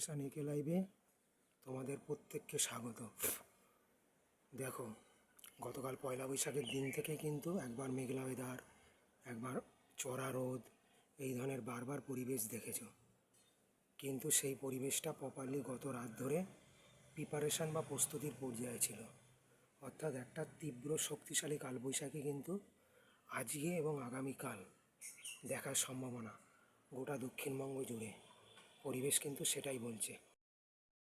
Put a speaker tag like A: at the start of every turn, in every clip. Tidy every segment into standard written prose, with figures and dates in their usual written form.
A: সানিকে লাইভে তোমাদের প্রত্যেককে স্বাগত। দেখো, গতকাল পয়লা বৈশাখের দিন থেকে কিন্তু একবার মেঘলা ওয়েদার, একবার চড়া রোদ, এই ধরনের বারবার পরিবেশ দেখেছো, কিন্তু সেই পরিবেশটা প্রপারলি গত রাত ধরে প্রিপারেশান বা প্রস্তুতির পর্যায়ে ছিল। অর্থাৎ একটা তীব্র শক্তিশালী কালবৈশাখী কিন্তু আজকে এবং আগামীকাল দেখার সম্ভাবনা গোটা দক্ষিণবঙ্গ জুড়ে। পরিবেশ কিন্তু সেটাই বলছে।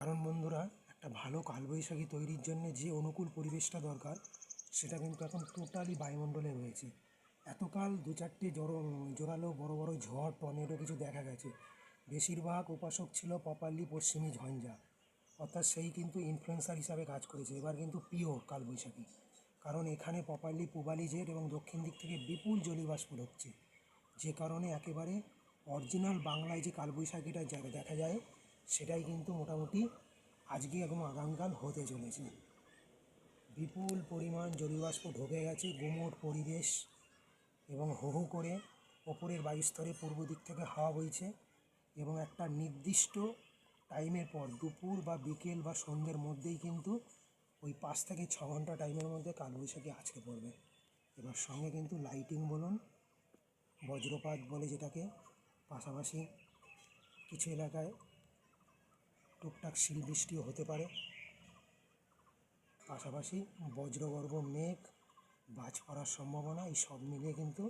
A: কারণ বন্ধুরা, একটা ভালো কালবৈশাখী তৈরির জন্য যে অনুকূল পরিবেশটা দরকার সেটা কিন্তু এখন টোটালি বায়ুমণ্ডলে রয়েছে। এতকাল দু চারটে জোরালো বড় বড় ঝড় টর্নেডো কিছু দেখা গেছে, বেশিরভাগ উপাসক ছিল প্রপারলি পশ্চিমী ঝঞ্ঝা, অর্থাৎ সেই কিন্তু ইনফ্লুয়েন্সার হিসাবে কাজ করেছে। এবার কিন্তু পিওর কালবৈশাখী, কারণ এখানে প্রপারলি পূবালি জেট এবং দক্ষিণ দিক থেকে বিপুল জলীয়বাষ্প ঢুকছে, যে কারণে একেবারে অরিজিনাল বাংলায় যে কালবৈশাখীটা দেখা যায় সেটাই কিন্তু মোটামুটি আজকে এবং আগামীকাল হতে চলেছে। বিপুল পরিমাণ জলীয়বাষ্প ঢুকে গেছে, গুমোট পরিবেশ, এবং হু হু করে ওপরের বায়ুস্তরে পূর্ব দিক থেকে হাওয়া বইছে, এবং একটা নির্দিষ্ট টাইমের পর দুপুর বা বিকেল বা সন্ধ্যের মধ্যেই কিন্তু ওই 5 থেকে 6 ঘন্টা টাইমের মধ্যে কালবৈশাখী আছড়ে পড়বে। এবার সঙ্গে কিন্তু লাইটিং বলুন, বজ্রপাত বলে যেটাকে, পাশাপাশি কিছু এলাকায় টুকটাক শিল বৃষ্টিও হতে পারে, পাশাপাশি বজ্রগর্ভ মেঘ, বাজ পড়ার সম্ভাবনা, এই সব মিলিয়ে কিন্তু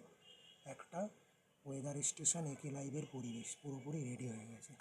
A: একটা ওয়েদার স্টেশন একে লাইভের পরিবেশ পুরোপুরি রেডি হয়ে গেছে।